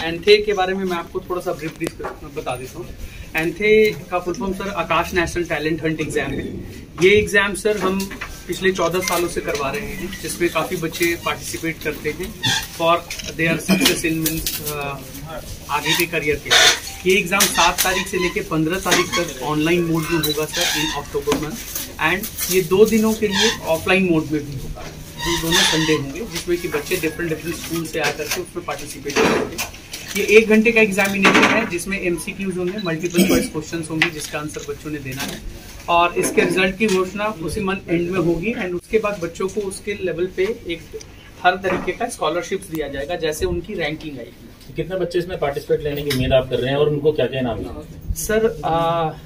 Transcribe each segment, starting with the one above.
एंथे के बारे में मैं आपको थोड़ा सा ब्रीफ बता देता हूँ। एंथे का फुल फॉर्म सर आकाश नेशनल टैलेंट हंट एग्जाम है। ये एग्जाम सर हम पिछले 14 सालों से करवा रहे हैं, जिसमें काफ़ी बच्चे पार्टिसिपेट करते हैं फॉर देयर सक्सेस इन आगे के करियर के। ये एग्जाम 7 तारीख से लेकर 15 तारीख तक ऑनलाइन मोड में होगा sir in October month, and ये 2 दिनों के लिए ऑफलाइन मोड में भी होगा, जो दोनों संडे होंगे, जिसमें कि बच्चे डिफरेंट स्कूल से आकर के उसमें पार्टिसिपेट करेंगे। ये 1 घंटे का एग्जामिनेशन है, जिसमें MCQs होंगे, मल्टीपल चॉइस क्वेश्चंस होंगे, जिसका आंसर बच्चों ने देना है, और इसके रिजल्ट की घोषणा उसी मंथ एंड में होगी। एंड उसके बाद बच्चों को उसके लेवल पे एक हर तरीके का स्कॉलरशिप्स दिया जाएगा, जैसे उनकी रैंकिंग आएगी। कितने बच्चे इसमें पार्टिसिपेट लेने की उम्मीद आप कर रहे हैं और उनको क्या क्या इनाम है? सर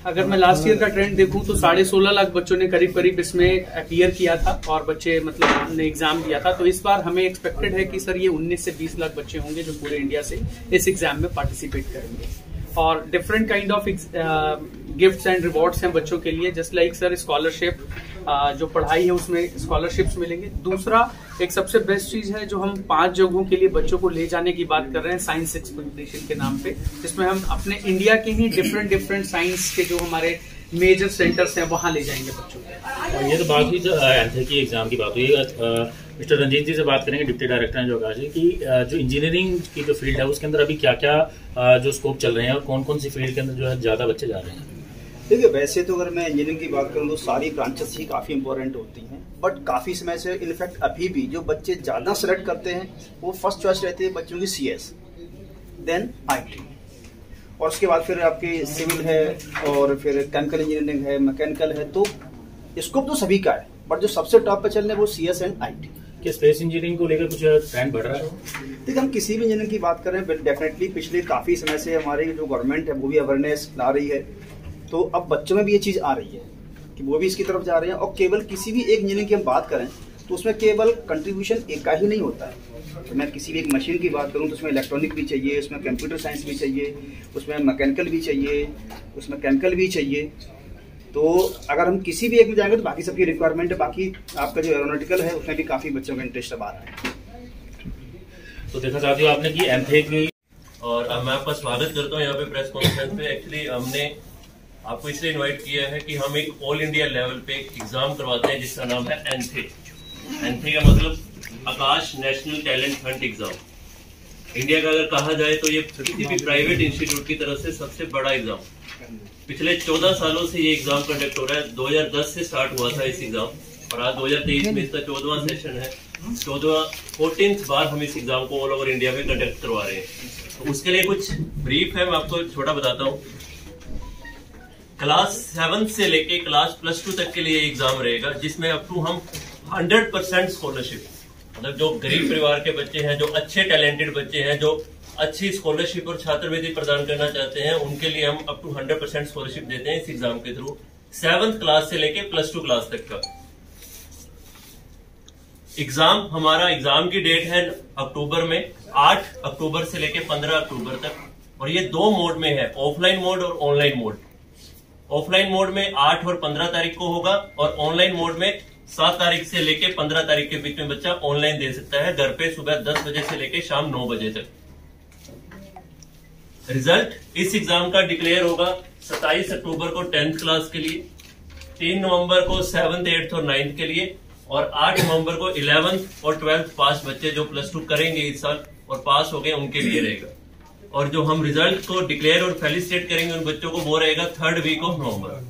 अगर मैं लास्ट ईयर का ट्रेंड देखूं तो 16.5 लाख बच्चों ने करीब इसमें क्लियर किया था, और बच्चे मतलब ने एग्जाम दिया था। तो इस बार हमें एक्सपेक्टेड है कि सर ये 19 से 20 लाख बच्चे होंगे जो पूरे इंडिया से इस एग्जाम में पार्टिसिपेट करेंगे, और different kind of gifts and rewards हैं बच्चों के लिए, जस्ट लाइक सर स्कॉलरशिप, जो पढ़ाई है उसमें स्कॉलरशिप्स मिलेंगे। दूसरा एक सबसे बेस्ट चीज है जो हम 5 जगहों के लिए बच्चों को ले जाने की बात कर रहे हैं, साइंस एक्सपीडिशन के नाम पे, जिसमें हम अपने इंडिया के ही डिफरेंट साइंस के जो हमारे मेजर सेंटर्स हैं वहां ले जाएंगे बच्चों को। ये तो बात हुई एंथे की एग्जाम की बात हुई। मिस्टर रंजीत जी से बात करेंगे, डिप्टी डायरेक्टर हैं जो आकाश जी की, जो इंजीनियरिंग की जो फील्ड है उसके अंदर अभी क्या क्या जो स्कोप चल रहे हैं और कौन कौन सी फील्ड के अंदर जो है ज्यादा बच्चे जा रहे हैं? देखिए, वैसे तो अगर मैं इंजीनियरिंग की बात करूं तो सारी ब्रांचेस ही काफ़ी इंपॉर्टेंट होती हैं, बट काफ़ी समय से इनफैक्ट अभी भी जो बच्चे ज़्यादा सेलेक्ट करते हैं वो फर्स्ट चॉइस रहती है बच्चों की CS, देन IT, और उसके बाद फिर आपकी सिविल है, और फिर केमिकल इंजीनियरिंग है, मैकेनिकल है। तो स्कोप तो सभी का है, बट जो सबसे टॉप पे चल रहे हैं वो CS एंड IT। क्या स्पेस इंजीनियरिंग को लेकर कुछ ट्रेंड बढ़ रहा है? देखिए, हम किसी भी इंजीनियरिंग की बात करें डेफिनेटली पिछले काफ़ी समय से हमारी जो गवर्नमेंट है वो भी अवेयरनेस ला रही है, तो अब बच्चों में भी ये चीज़ आ रही है कि वो भी इसकी तरफ जा रहे हैं। और केवल किसी भी एक इंजीनियरिंग की हम बात करें तो उसमें केवल कंट्रीब्यूशन एक का ही नहीं होता है। तो मैं किसी भी एक मशीन की बात करूं तो उसमें इलेक्ट्रॉनिक भी चाहिए, उसमें कंप्यूटर साइंस भी चाहिए, उसमें मैकेनिकल भी चाहिए, उसमें केमिकल भी चाहिए। तो अगर हम किसी भी एक में जाएंगे तो बाकी सबकी रिक्वायरमेंट है। बाकी आपका जो एरोनॉटिकल है उसमें भी काफ़ी बच्चों का इंटरेस्ट अब आ रहा है। तो देखा साथियों आपने कि एंथे की, और मैं आपका स्वागत करता हूँ यहाँ पे प्रेस कॉन्फ्रेंस पे। एक्चुअली हमने आपको इसलिए इनवाइट किया है कि हम एक ऑल इंडिया लेवल पे एग्जाम करवाते हैं जिसका नाम है एंथे। एंथे का मतलब Aakash national talent hunt exam. India का अगर कहा जाए तो ये किसी भी प्राइवेट इंस्टीट्यूट की तरफ से सबसे बड़ा एग्जाम। पिछले 14 सालों से ये एग्जाम कंडक्ट हो रहा है। 2010 से स्टार्ट हुआ था इस एग्जाम, और आज 2023 में इसका 14वां सेशन है। 14th बार हम इस एग्जाम को ऑल ओवर इंडिया में कंडक्ट करवा रहे हैं। तो उसके लिए कुछ ब्रीफ है, मैं आपको छोटा बताता हूँ। क्लास 7 से लेके क्लास +2 तक के लिए एग्जाम रहेगा, जिसमें अप टू हम 100% स्कॉलरशिप, मतलब जो गरीब परिवार के बच्चे हैं, जो अच्छे टैलेंटेड बच्चे हैं, जो अच्छी स्कॉलरशिप और छात्रवृत्ति प्रदान करना चाहते हैं, उनके लिए हम अप टू 100% स्कॉलरशिप देते हैं इस एग्जाम के थ्रू। 7th क्लास से लेके +2 क्लास तक का एग्जाम। हमारा एग्जाम की डेट है अक्टूबर में, 8 अक्टूबर से लेके 15 अक्टूबर तक, और ये 2 मोड में है, ऑफलाइन मोड और ऑनलाइन मोड। ऑफलाइन मोड में 8 और 15 तारीख को होगा, और ऑनलाइन मोड में 7 तारीख से लेके 15 तारीख के बीच में बच्चा ऑनलाइन दे सकता है, घर पे सुबह 10 बजे से लेके शाम 9 बजे तक। रिजल्ट इस एग्जाम का डिक्लेयर होगा 27 अक्टूबर को 10th क्लास के लिए, 3 नवंबर को 7th, 8th और 9th के लिए, और 8 नवंबर को 11th और 12th पास बच्चे जो +2 करेंगे इस साल और पास हो गए उनके लिए रहेगा। और जो हम रिजल्ट को डिक्लेयर और फेलिसिटेट करेंगे उन बच्चों को, वो रहेगा 3rd वीक ऑफ नवंबर।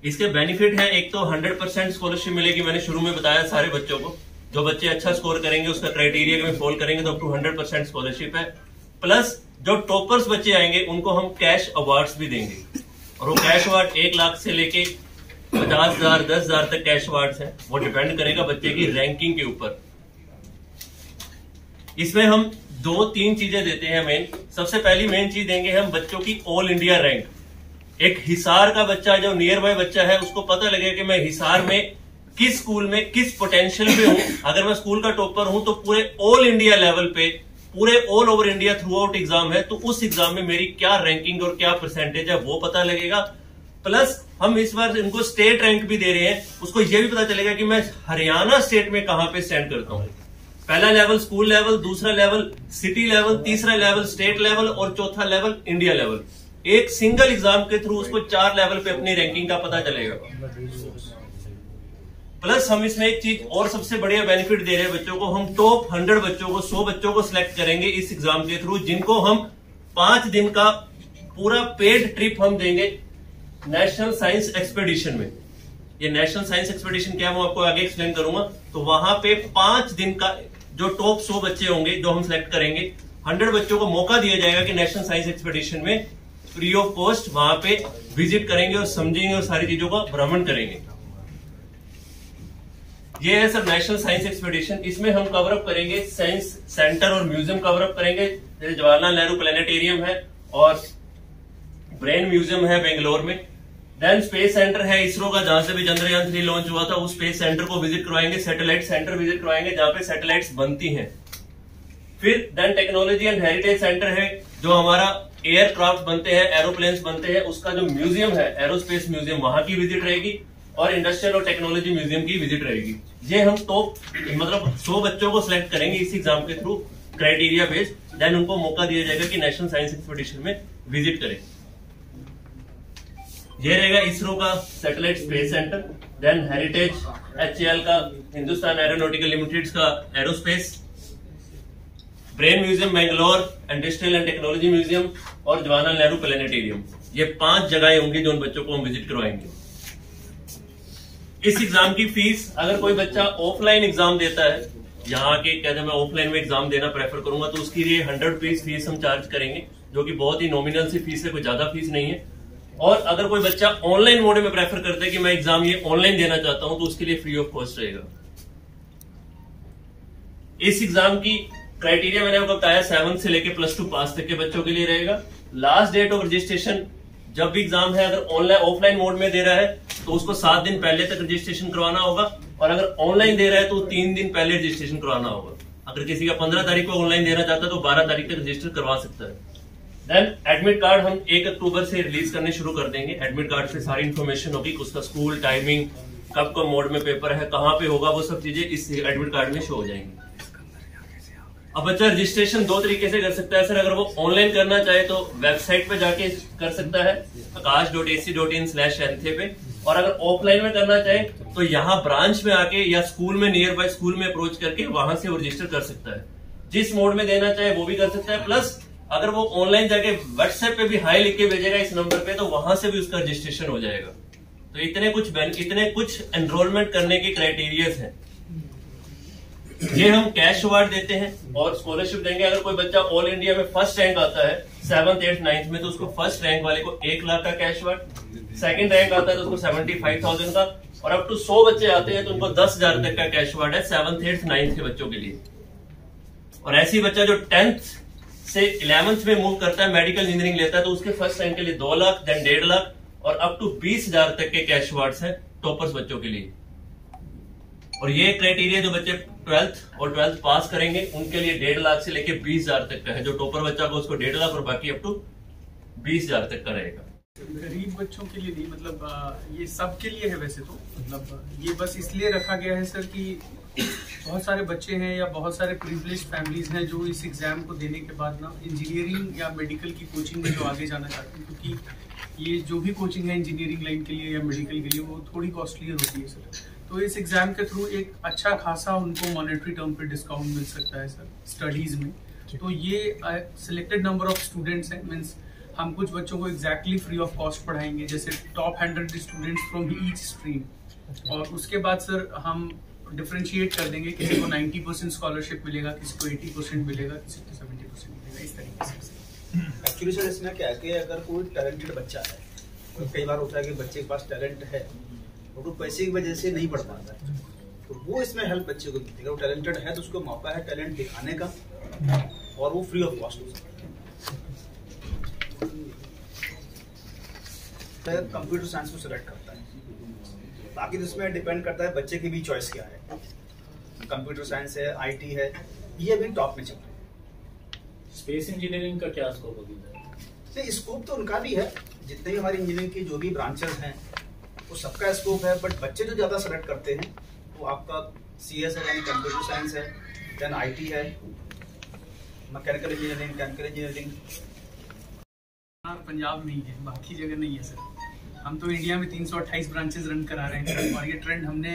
इसके बेनिफिट है, एक तो 100% स्कॉलरशिप मिलेगी, मैंने शुरू में बताया सारे बच्चों को। जो बच्चे अच्छा स्कोर करेंगे, उसका क्राइटेरिया में फॉलो करेंगे तो अप टू 100% स्कॉलरशिप है। प्लस जो टॉपर्स बच्चे आएंगे उनको हम कैश अवार्ड्स भी देंगे, और वो कैश अवार्ड 1 लाख से लेके 50,000, 10,000 तक कैश अवार्ड्स हैं। वो डिपेंड करेगा बच्चे की रैंकिंग के ऊपर। इसमें हम 2-3 चीजें देते हैं मेन। सबसे पहली मेन चीज देंगे हम बच्चों की ऑल इंडिया रैंक। एक हिसार का बच्चा जो नियर बाय बच्चा है, उसको पता लगे कि मैं हिसार में किस स्कूल में किस पोटेंशियल पे हूं। अगर मैं स्कूल का टॉपर हूं तो पूरे ऑल इंडिया लेवल पे, पूरे all over India through out exam है, तो उस एग्जाम में मेरी क्या रैंकिंग और क्या परसेंटेज है वो पता लगेगा। प्लस हम इस बार इनको स्टेट रैंक भी दे रहे हैं, उसको ये भी पता चलेगा कि मैं हरियाणा स्टेट में कहां पे स्टैंड करता हूं। पहला लेवल स्कूल लेवल, दूसरा लेवल सिटी लेवल, तीसरा लेवल स्टेट लेवल और चौथा लेवल इंडिया लेवल। एक सिंगल एग्जाम के थ्रू उसको 4 लेवल पे अपनी रैंकिंग का पता चलेगा। प्लस हम इसमें एक चीज और सबसे बढ़िया बेनिफिट दे रहे हैं बच्चों को, हम टॉप 100 बच्चों को, 100 बच्चों को सिलेक्ट करेंगे इस एग्जाम के थ्रू, जिनको हम 5 दिन का पूरा पेड ट्रिप हम देंगे नेशनल साइंस एक्सपेडिशन में। ये नेशनल साइंस एक्सपेडिशन क्या है वो आपको आगे एक्सप्लेन करूंगा। तो वहां पे 5 दिन का जो टॉप 100 बच्चे होंगे जो हम सिलेक्ट करेंगे, 100 बच्चों को मौका दिया जाएगा कि नेशनल साइंस एक्सपेडिशन में फ्री ऑफ कॉस्ट वहां पे विजिट करेंगे और समझेंगे और सारी चीजों का भ्रमण करेंगे। ये है सर नेशनल साइंस एक्सपेडिशन। इसमें हम कवर अप करेंगे साइंस सेंटर और म्यूजियम कवर अप करेंगे, जैसे जवाहरलाल नेहरू प्लेनेटेरियम है और ब्रेन म्यूजियम है बेंगलोर में। देन स्पेस सेंटर है इसरो का, जहां से भी चंद्रयान 3 लॉन्च हुआ था, उस स्पेस सेंटर को विजिट करवाएंगे। सैटेलाइट सेंटर विजिट करवाएंगे जहां पे सैटेलाइट्स बनती हैं। फिर then technology and heritage centre है, जो हमारा एयरक्राफ्ट बनते हैं, एरोप्लेन्स बनते हैं, उसका जो म्यूजियम है एरोस्पेस म्यूजियम, वहां की विजिट रहेगी। और इंडस्ट्रियल और टेक्नोलॉजी म्यूजियम की विजिट रहेगी। ये हम टॉप मतलब 100 बच्चों को सिलेक्ट करेंगे इस एग्जाम के थ्रू क्राइटेरिया बेस्ड। देन उनको मौका दिया जाएगा कि नेशनल साइंस एक्सपेडिशन में विजिट करें। ये रहेगा इसरो का satellite space centre, then heritage HAL का, हिंदुस्तान एरोनॉटिकल लिमिटेड का aerospace, brain museum Bangalore, industrial and technology museum और जवाहरलाल नेहरू प्लेनेटेरियम। ये 5 जगहें होंगी जो उन बच्चों को हम विजिट करवाएंगे। इस एग्जाम की फीस, अगर कोई बच्चा ऑफलाइन एग्जाम देता है, यहाँ के कहते हैं मैं ऑफलाइन में एग्जाम देना प्रेफर करूंगा, तो उसके लिए 100 रुपीज फीस हम चार्ज करेंगे, जो कि बहुत ही नॉमिनल सी फीस है, कोई ज्यादा फीस नहीं है। और अगर कोई बच्चा ऑनलाइन मोड में प्रेफर करता है कि मैं एग्जाम ये ऑनलाइन देना चाहता हूं, तो उसके लिए फ्री ऑफ कॉस्ट रहेगा। इस एग्जाम की क्राइटेरिया मैंने आपको बताया 7 से लेके +2 पास तक के बच्चों के लिए रहेगा। लास्ट डेट ऑफ रजिस्ट्रेशन जब भी एग्जाम है, अगर ऑनलाइन ऑफलाइन मोड में दे रहा है तो उसको 7 दिन पहले तक रजिस्ट्रेशन करवाना होगा, और अगर ऑनलाइन दे रहा है तो 3 दिन पहले रजिस्ट्रेशन करवाना होगा। अगर किसी का 15 तारीख को ऑनलाइन देना चाहता है तो 12 तारीख तक रजिस्टर करवा सकता है। देन एडमिट कार्ड हम 1 अक्टूबर से रिलीज करने शुरू कर देंगे। एडमिट कार्ड से सारी इन्फॉर्मेशन होगी, उसका स्कूल टाइमिंग, कब कब मोड में पेपर है, कहाँ पे होगा, वो सब चीजें इस एडमिट कार्ड में शो हो जाएंगी। अब बच्चा रजिस्ट्रेशन 2 तरीके से कर सकता है सर। अगर वो ऑनलाइन करना चाहे तो वेबसाइट पे जाके कर सकता है akash.ac.in/anthe पे, और अगर ऑफलाइन में करना चाहे तो यहाँ ब्रांच में आके या स्कूल में नियर बाय स्कूल में अप्रोच करके वहां से वो रजिस्टर कर सकता है। जिस मोड में देना चाहे वो भी कर सकता है। प्लस अगर वो ऑनलाइन जाके व्हाट्सएप पे भी हाई लिख के भेजेगा इस नंबर पे, तो वहां से भी उसका रजिस्ट्रेशन हो जाएगा। तो इतने कुछ एनरोलमेंट करने के क्राइटेरियाज हैं। ये हम कैश अवार्ड देते हैं और स्कॉलरशिप देंगे। अगर कोई बच्चा ऑल इंडिया में फर्स्ट रैंक आता है 7th 8th 9th में, तो उसको फर्स्ट रैंक वाले को 1 लाख का कैश अवार्ड, सेकंड रैंक आता है तो उसको 75,000 का, और अप टू 100 बच्चे आते हैं तो उनको 10,000 तक का कैश अवार्ड है 7th 8th 9th के बच्चों के लिए। और ऐसी बच्चा जो 10th से 11th में मूव करता है, मेडिकल इंजीनियरिंग लेता है, तो उसके फर्स्ट रैंक के लिए 2 लाख, देन 1.5 लाख और अप टू 20,000 तक के कैश अवार्ड्स हैं टॉपर्स बच्चों के लिए। और ये क्राइटेरिया जो बच्चे 12th पास करेंगे उनके लिए 1.5 लाख से लेके 20,000 तक का है। जो टॉपर बच्चा को उसको 1.5 लाख और बाकी अप टू 20,000 तक का रहेगा। गरीब बच्चों के लिए नहीं, मतलब ये सबके लिए है वैसे तो। मतलब ये बस इसलिए रखा गया है सर कि बहुत सारे बच्चे हैं या बहुत सारे प्रिविलेज्ड फैमिलीज हैं जो इस एग्जाम को देने के बाद ना इंजीनियरिंग या मेडिकल की कोचिंग में जो आगे जाना चाहते हैं, क्योंकि ये जो भी कोचिंग है इंजीनियरिंग लाइन के लिए या मेडिकल के लिए वो थोड़ी कॉस्टलियर होती है सर। तो इस एग्जाम के थ्रू एक अच्छा खासा उनको मॉनेटरी टर्म पे डिस्काउंट मिल सकता है सर स्टडीज में। तो ये सिलेक्टेड नंबर ऑफ स्टूडेंट्स हैं, मीन्स हम कुछ बच्चों को एग्जैक्टली फ्री ऑफ कॉस्ट पढ़ाएंगे, जैसे top 100 students from each stream, और उसके बाद सर हम डिफरेंशिएट कर देंगे, किसी को 90% स्कॉलरशिप मिलेगा, किसी को 80% मिलेगा, किसी को 70% मिलेगा, इस तरीके से। एक्चुअली सर इसमें क्या है कि अगर कोई टैलेंटेड बच्चा है, तो कई बार होता है कि बच्चे के पास टैलेंट है और वो पैसे की वजह से नहीं पढ़ पाता है, तो वो इसमें हेल्प बच्चे को मिलती है। वो टैलेंटेड है तो उसको मौका है टैलेंट दिखाने का, और वो फ्री ऑफ कॉस्ट हो सकता है। कंप्यूटर साइंस को सिलेक्ट करता है, बाकी तो इसमें डिपेंड करता है बच्चे की भी चॉइस क्या है। कंप्यूटर साइंस है, IT है, ये अभी टॉप में चल रहा है। स्पेस इंजीनियरिंग का क्या स्कोप होगा? स्कोप तो उनका भी है, जितने भी हमारी इंजीनियरिंग की जो भी ब्रांचेस हैं वो सबका स्कोप है, बट बच्चे जो ज्यादा सेलेक्ट करते हैं वो आपका CS है यानी कंप्यूटर साइंस है, देन IT है, मैकेनिकल इंजीनियरिंग। पंजाब में ही है, बाकी जगह नहीं है सर। हम तो इंडिया में 328 ब्रांचेस रन करा रहे हैं और ये ट्रेंड हमने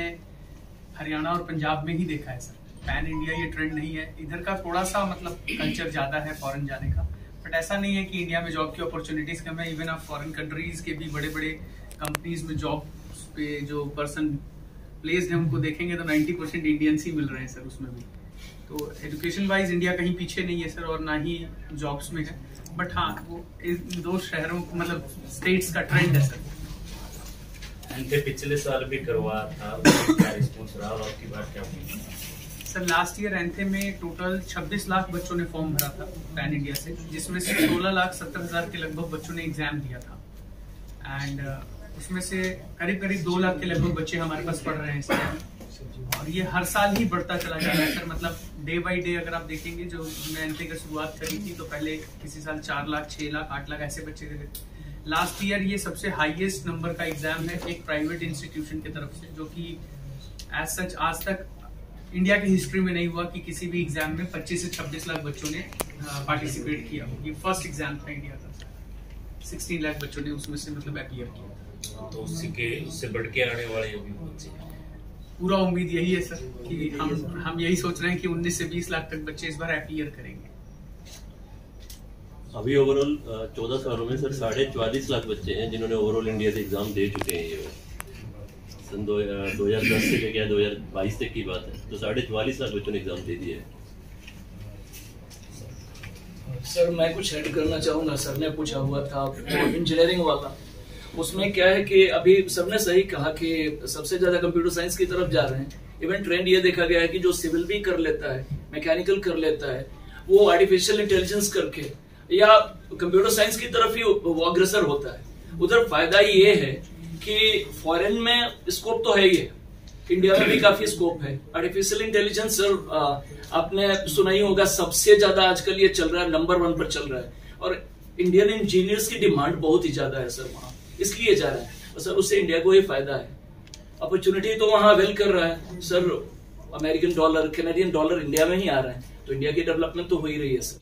हरियाणा और पंजाब में ही देखा है सर। पैन इंडिया ये ट्रेंड नहीं है। इधर का थोड़ा सा मतलब कल्चर ज़्यादा है फॉरेन जाने का, बट ऐसा नहीं है कि इंडिया में जॉब की अपॉर्चुनिटीज़ कम है। इवन आप फॉरेन कंट्रीज़ के भी बड़े बड़े कंपनीज में जॉब पे जो पर्सन प्लेस्ड है उनको देखेंगे तो 90% इंडियंस ही मिल रहे हैं सर उसमें भी। तो एजुकेशन वाइज इंडिया कहीं पीछे नहीं है सर और ना ही जॉब्स में है, बट हाँ वो इन दो शहरों मतलब स्टेट्स का ट्रेंड है सर। एंथे पिछले साल भी करवा था, क्या रिस्पॉन्स रहा और आपकी बात क्या हुई? सर लास्ट ईयर एंथे में टोटल 26 लाख बच्चों ने फॉर्म भरा था पैन इंडिया से, जिसमें से 16,70,000 के लगभग बच्चों ने एग्जाम दिया था। एंड उसमें से करीब 2 लाख के लगभग बच्चे हमारे पास पढ़ रहे हैं सर। और ये हर साल ही बढ़ता चला जा रहा है सर। मतलब डे बाई डे अगर आप देखेंगे, जो मैं एंथे की शुरुआत करी थी तो पहले किसी साल 4 लाख, 6 लाख, 8 लाख ऐसे बच्चे थे। लास्ट ईयर ये सबसे हाईएस्ट नंबर का एग्जाम है एक प्राइवेट इंस्टीट्यूशन की तरफ से, जो कि एज सच आज तक इंडिया की हिस्ट्री में नहीं हुआ कि किसी भी एग्जाम में 25 से 26 लाख बच्चों ने पार्टिसिपेट किया हो। ये फर्स्ट एग्जाम था इंडिया का। 16 लाख बच्चों ने उसमें से मतलब अपीयर किया। तो उससे बढ़ के आने वाले अभी बच्चे, पूरा उम्मीद यही है सर कि हम यही सोच रहे हैं कि 19 से 20 लाख तक बच्चे इस बार अपीयर करेंगे। अभी ओवरऑल 14 सालों में सर 44.5 लाख बच्चे हैं जिन्होंने ओवरऑल इंडिया से एग्जाम दे चुके हैं। ये सन 2010 से लेकर 2022 तक की बात है, तो 44.5 लाख बच्चों ने एग्जाम दे दिए। सर मैं कुछ ऐड करना चाहूँगा। सर ने पूछा हुआ था इंजीनियरिंग वाला, उसमें क्या है कि अभी सबने सही कहा कि सबसे ज्यादा कंप्यूटर साइंस की तरफ जा रहे हैं। इवन ट्रेंड ये देखा गया है कि जो सिविल भी कर लेता है, मैकेनिकल कर लेता है, वो आर्टिफिशियल इंटेलिजेंस करके या कंप्यूटर साइंस की तरफ ही वो अग्रसर होता है। उधर फायदा ये है कि फॉरेन में स्कोप तो है ही है, इंडिया में भी काफी स्कोप है। आर्टिफिशियल इंटेलिजेंस सर आपने सुना ही होगा, सबसे ज्यादा आजकल ये चल रहा है, नंबर 1 पर चल रहा है। और इंडियन इंजीनियर्स की डिमांड बहुत ही ज्यादा है सर वहाँ, इसलिए जा रहा है। और सर उससे इंडिया को ही फायदा है, अपॉर्चुनिटी तो वहाँ अवेल कर रहा है sir. American dollar, Canadian dollar India में ही आ रहा है, तो इंडिया की डेवलपमेंट तो हो ही रही है सर।